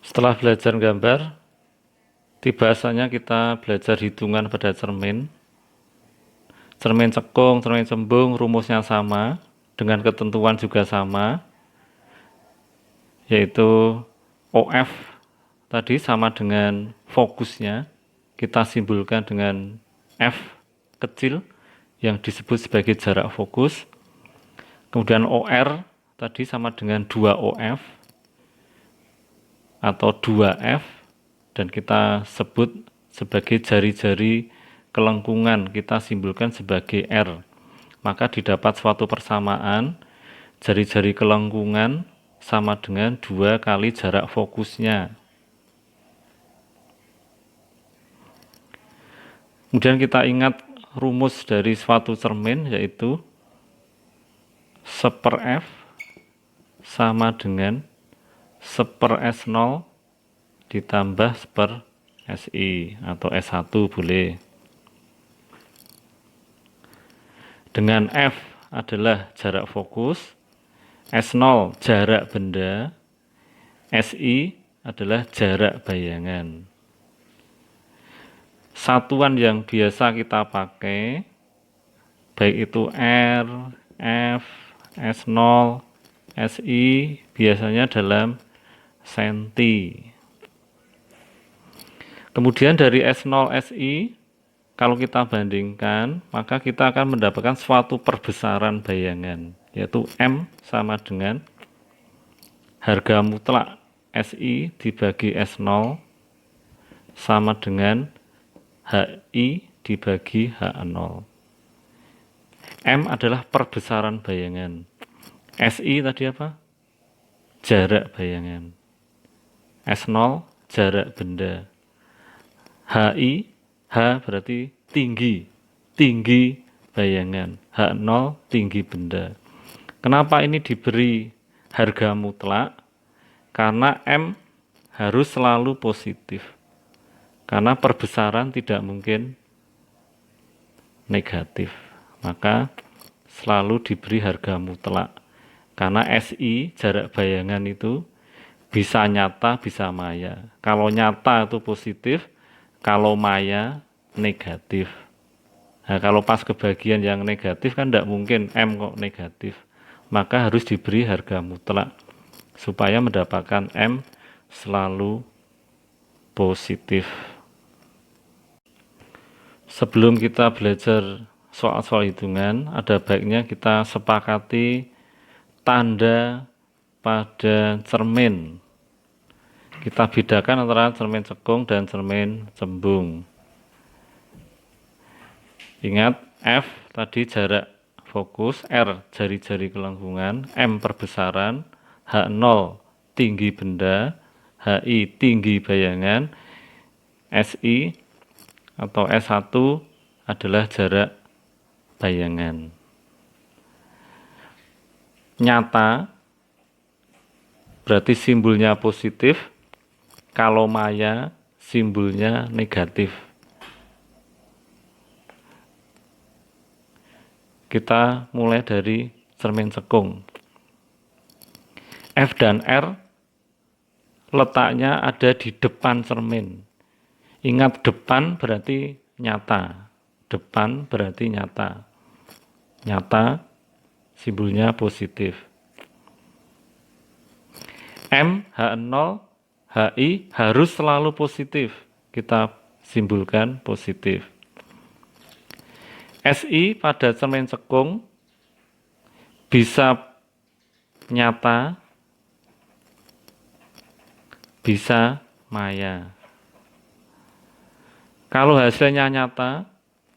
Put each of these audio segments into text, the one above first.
Setelah belajar gambar, tiba saatnya kita belajar hitungan pada cermin. Cermin cekung, cermin cembung, rumusnya sama, dengan ketentuan juga sama, yaitu OF tadi sama dengan fokusnya, kita simbolkan dengan F kecil, yang disebut sebagai jarak fokus. Kemudian OR tadi sama dengan 2OF, atau 2F, dan kita sebut sebagai jari-jari kelengkungan, kita simbolkan sebagai R. Maka didapat suatu persamaan, jari-jari kelengkungan sama dengan 2 kali jarak fokusnya. Kemudian kita ingat rumus dari suatu cermin, yaitu 1/F sama dengan 1/S0 ditambah 1/SI atau S1 boleh. Dengan F adalah jarak fokus, S0 jarak benda, SI adalah jarak bayangan. Satuan yang biasa kita pakai, baik itu R, F, S0, SI, biasanya dalam senti. Kemudian dari S0, SI, kalau kita bandingkan, maka kita akan mendapatkan suatu perbesaran bayangan, yaitu M sama dengan harga mutlak SI dibagi S0 sama dengan HI dibagi H0. M adalah perbesaran bayangan. SI tadi apa? Jarak bayangan. S0 jarak benda. HI, H berarti tinggi, tinggi bayangan. H0 tinggi benda. Kenapa ini diberi harga mutlak? Karena M harus selalu positif. Karena perbesaran tidak mungkin negatif. Maka selalu diberi harga mutlak. Karena SI, jarak bayangan itu bisa nyata, bisa maya. Kalau nyata itu positif, kalau maya negatif. Nah, kalau pas kebagian yang negatif kan tidak mungkin M kok negatif. Maka harus diberi harga mutlak supaya mendapatkan M selalu positif. Sebelum kita belajar soal-soal hitungan, ada baiknya kita sepakati tanda pada cermin. Kita bedakan antara cermin cekung dan cermin cembung. Ingat, F tadi jarak fokus, R jari-jari kelengkungan, M perbesaran, H0 tinggi benda, HI tinggi bayangan, SI atau S1 adalah jarak bayangan. Nyata berarti simbolnya positif, kalau maya simbolnya negatif. Kita mulai dari cermin cekung. F dan R letaknya ada di depan cermin. Ingat, depan berarti nyata. Depan berarti nyata. Nyata simbolnya positif. M, H0, HI harus selalu positif. Kita simbolkan positif. SI pada cermin cekung bisa nyata, bisa maya. Kalau hasilnya nyata,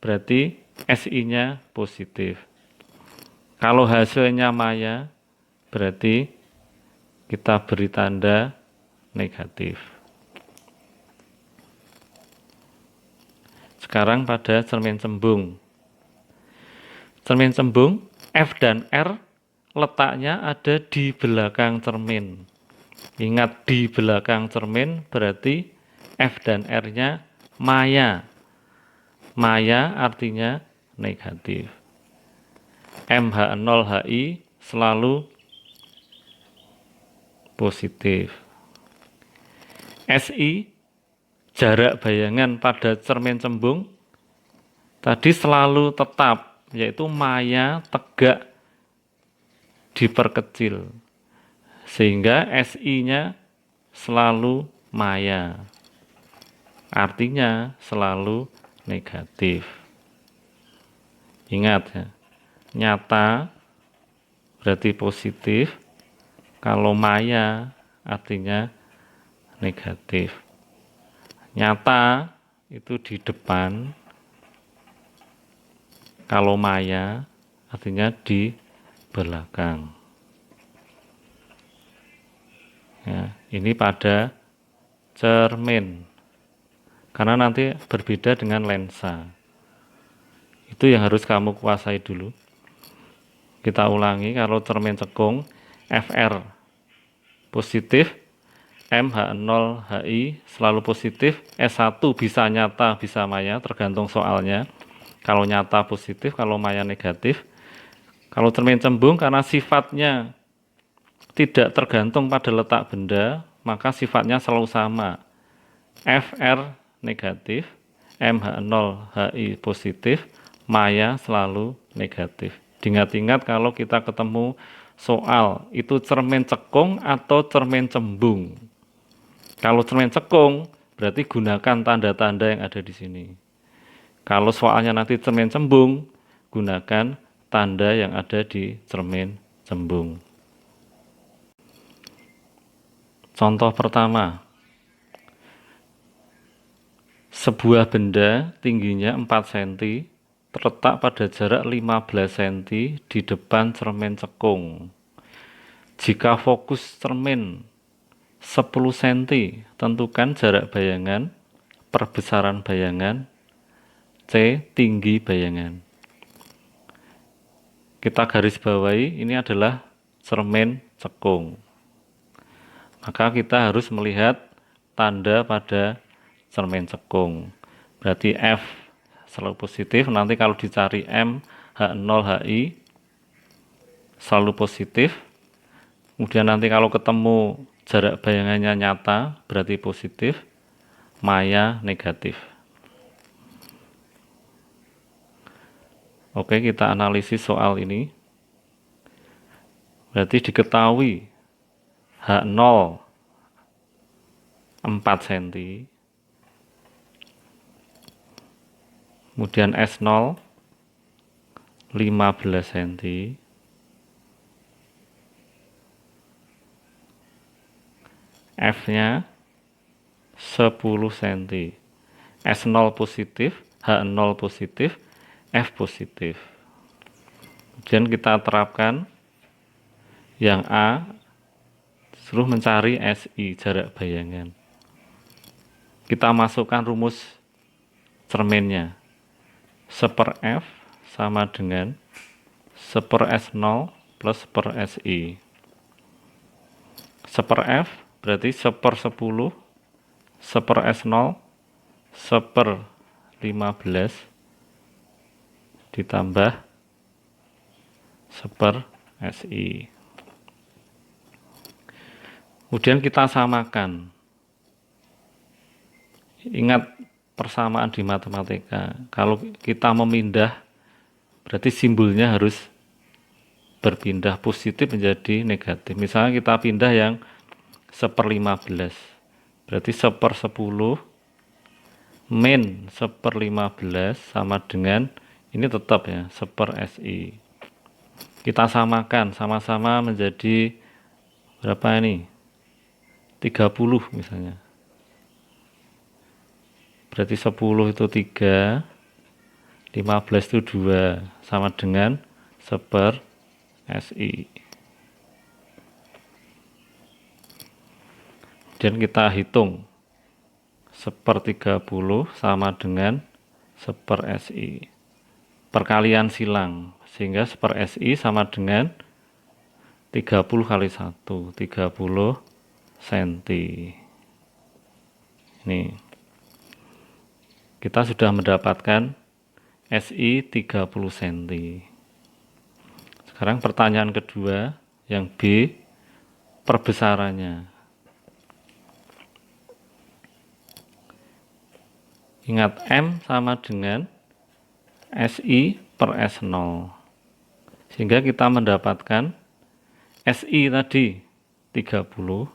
berarti SI-nya positif. Kalau hasilnya maya, berarti kita beri tanda negatif. Sekarang pada cermin cembung. Cermin cembung, F dan R letaknya ada di belakang cermin. Ingat, di belakang cermin berarti F dan R-nya maya. Maya artinya negatif. SI, jarak bayangan pada cermin cembung, tadi selalu tetap, yaitu maya tegak diperkecil. Sehingga SI-nya selalu maya. Artinya selalu negatif. Ingat ya, nyata berarti positif, kalau maya artinya negatif. Nyata itu di depan, kalau maya artinya di belakang. Ya, ini pada cermin. Karena nanti berbeda dengan lensa. Itu yang harus kamu kuasai dulu. Kita ulangi, kalau cermin cekung, FR positif, MH0 HI selalu positif, S1 bisa nyata, bisa maya, tergantung soalnya. Kalau nyata positif, kalau maya negatif. Kalau cermin cembung, karena sifatnya tidak tergantung pada letak benda, maka sifatnya selalu sama. FR negatif, MH0 HI positif, maya selalu negatif. Ingat-ingat kalau kita ketemu soal, itu cermin cekung atau cermin cembung. Kalau cermin cekung, berarti gunakan tanda-tanda yang ada di sini. Kalau soalnya nanti cermin cembung, gunakan tanda yang ada di cermin cembung. Contoh pertama, sebuah benda tingginya 4 cm terletak pada jarak 15 cm di depan cermin cekung. Jika fokus cermin 10 cm, tentukan jarak bayangan, perbesaran bayangan, C. Tinggi bayangan. Kita garis bawahi, ini adalah cermin cekung. Maka kita harus melihat tanda pada cermin cekung. Berarti F selalu positif, nanti kalau dicari M, H0, HI selalu positif. Kemudian nanti kalau ketemu jarak bayangannya nyata, berarti positif, maya negatif. Oke, kita analisis soal ini. Berarti diketahui H0 4 cm, kemudian S0 15 cm, F-nya 10 cm, S0 positif, H0 positif, F positif. Kemudian kita terapkan yang A, suruh mencari SI, jarak bayangan. Kita masukkan rumus cerminnya. 1/F sama dengan 1/S0 plus 1/SI. 1/F berarti 1/10, 1/S0, 1/15 ditambah 1/SI. Kemudian kita samakan. Ingat persamaan di matematika. Kalau kita memindah, berarti simbolnya harus berpindah positif menjadi negatif. Misalnya kita pindah yang 1/15. Berarti 1/10 min 1/15 sama dengan, ini tetap ya, 1/SI. Kita samakan, sama-sama menjadi berapa ini? 30 misalnya. Berarti 10 itu 3, 15 itu 2, sama dengan 1/SI. Dan kita hitung 1/30 sama dengan 1/SI. Perkalian silang, sehingga 1/SI sama dengan 30 kali 1, 30 cm. Ini kita sudah mendapatkan SI 30 cm. Sekarang pertanyaan kedua, yang B, perbesarannya. Ingat M sama dengan SI per S0. Sehingga kita mendapatkan SI tadi 30,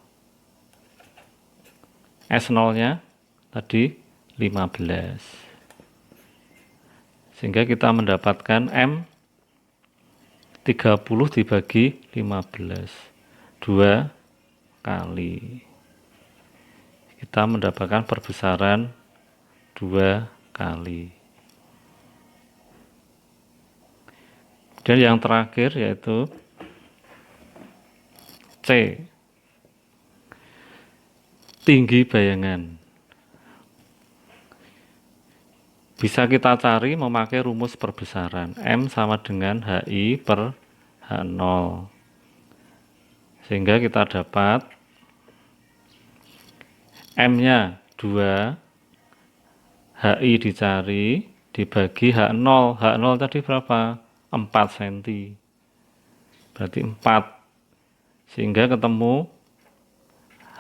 S0-nya tadi 15. Sehingga kita mendapatkan M 30 dibagi 15. 2 kali. Kita mendapatkan perbesaran 2 kali. Dan yang terakhir yaitu C, tinggi bayangan. Bisa kita cari memakai rumus perbesaran. M sama dengan HI per H0. Sehingga kita dapat M-nya 2, HI dicari, dibagi H0. H0 tadi berapa? 4 cm. Berarti 4. Sehingga ketemu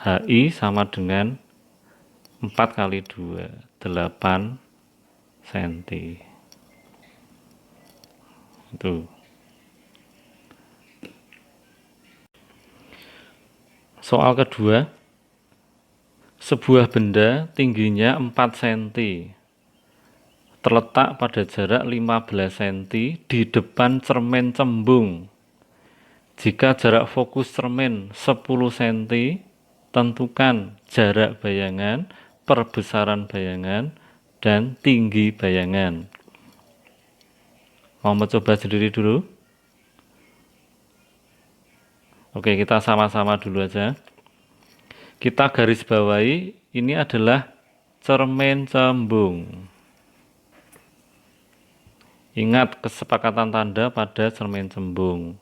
HI sama dengan 4 kali 2, 8 cm. Itu. Soal kedua, sebuah benda tingginya 4 cm terletak pada jarak 15 cm di depan cermin cembung. Jika jarak fokus cermin 10 cm, tentukan jarak bayangan, perbesaran bayangan, dan tinggi bayangan. Mau mencoba sendiri dulu? Oke, kita sama-sama dulu aja. Kita garis bawahi, ini adalah cermin cembung. Ingat kesepakatan tanda pada cermin cembung.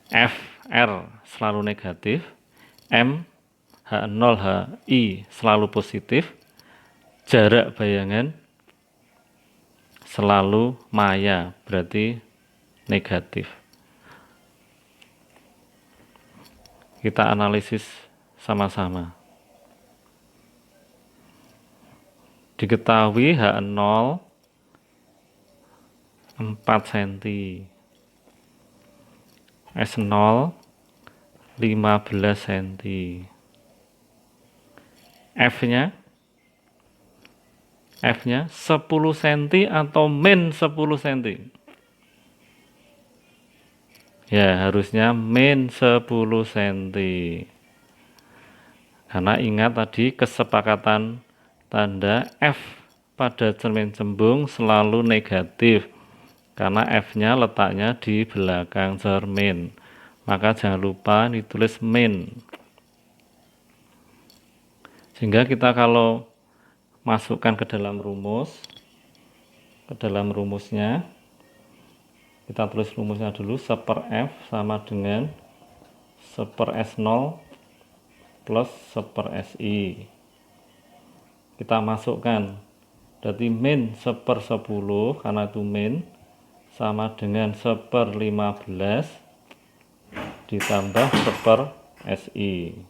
FR selalu negatif, M, H0, HI selalu positif, jarak bayangan selalu maya, berarti negatif. Kita analisis sama-sama. Diketahui H0 4 cm, S0 15 cm, F-nya 10 cm atau min 10 cm? Ya, harusnya min 10 cm. Karena ingat tadi kesepakatan tanda F pada cermin cembung selalu negatif. Karena F-nya letaknya di belakang cermin. Maka jangan lupa ditulis min. Sehingga kita kalau masukkan ke dalam rumusnya, kita tulis rumusnya dulu, 1 per F sama dengan 1 per S0 plus 1 per SI. Kita masukkan, berarti min 1 per 10, karena itu min, sama dengan 1 per 15 ditambah 1 per SI.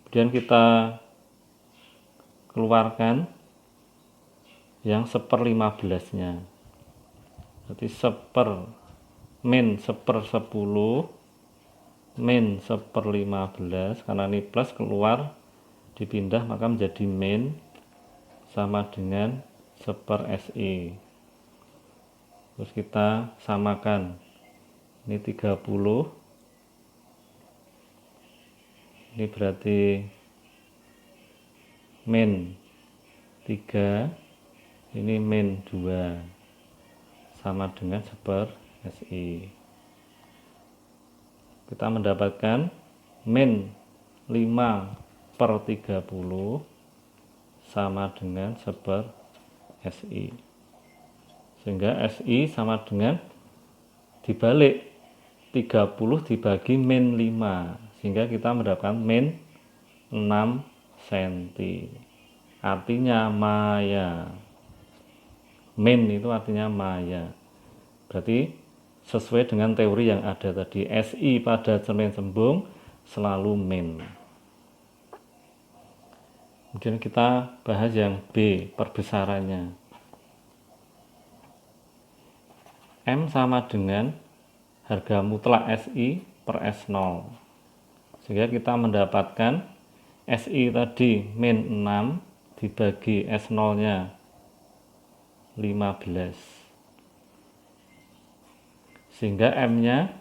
Kemudian kita keluarkan yang 1 per 15-nya. Berarti 1 per min 1 per 10 min 1 per 15, karena ini plus keluar dipindah maka menjadi min sama dengan 1 per SI. Terus kita samakan, ini 30, ini berarti min 3, ini min 2, sama dengan 1 per SI. Kita mendapatkan min 5 per 30 sama dengan 1 per SI. Sehingga SI sama dengan dibalik 30 dibagi min 5. Sehingga kita mendapatkan min 6 cm. Artinya maya. Min itu artinya maya. Berarti sesuai dengan teori yang ada tadi, SI pada cermin cembung selalu min. Kemudian kita bahas yang B, perbesarannya. M sama dengan harga mutlak SI per S0. Sehingga kita mendapatkan SI tadi min 6 dibagi S0-nya 15. Sehingga M-nya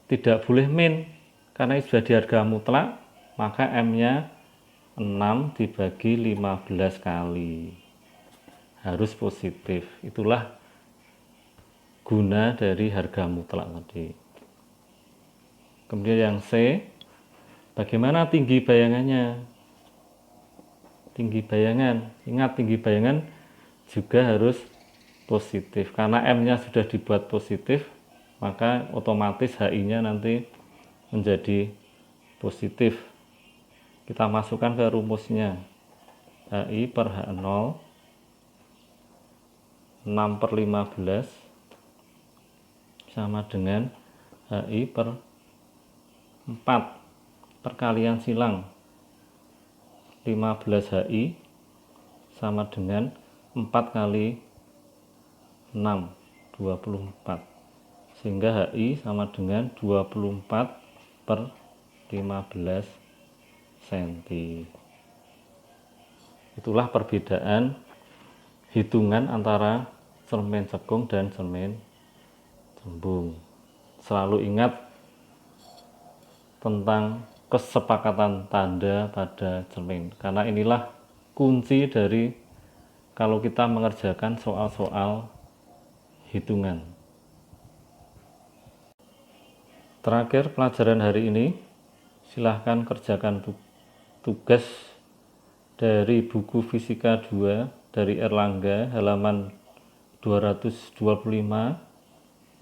tidak boleh min, karena sudah di harga mutlak, maka M-nya 6 dibagi 15 kali. Harus positif. Itulah guna dari harga mutlak tadi. Kemudian yang C, bagaimana tinggi bayangannya? Tinggi bayangan, ingat tinggi bayangan juga harus positif. Karena M-nya sudah dibuat positif, maka otomatis HI-nya nanti menjadi positif. Kita masukkan ke rumusnya. HI per H0 6 per 15 sama dengan HI per 4 perkalian silang 15 HI sama dengan 4 kali 6 24, sehingga HI sama dengan 24 per 15 cm. Itulah perbedaan hitungan antara cermin cekung dan cermin cembung. Selalu ingat tentang kesepakatan tanda pada cermin, karena inilah kunci dari kalau kita mengerjakan soal-soal hitungan. Terakhir pelajaran hari ini, silahkan kerjakan tugas dari buku Fisika 2 dari Erlangga halaman 225,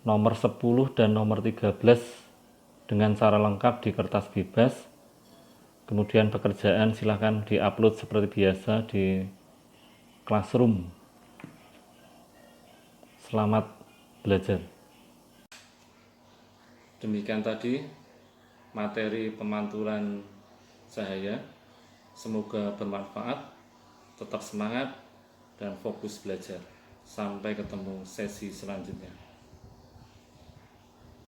nomor 10 dan nomor 13 dengan cara lengkap di kertas bebas. Kemudian pekerjaan silahkan diupload seperti biasa di Classroom. Selamat belajar. Demikian tadi materi pemantulan cahaya. Semoga bermanfaat, tetap semangat dan fokus belajar. Sampai ketemu sesi selanjutnya.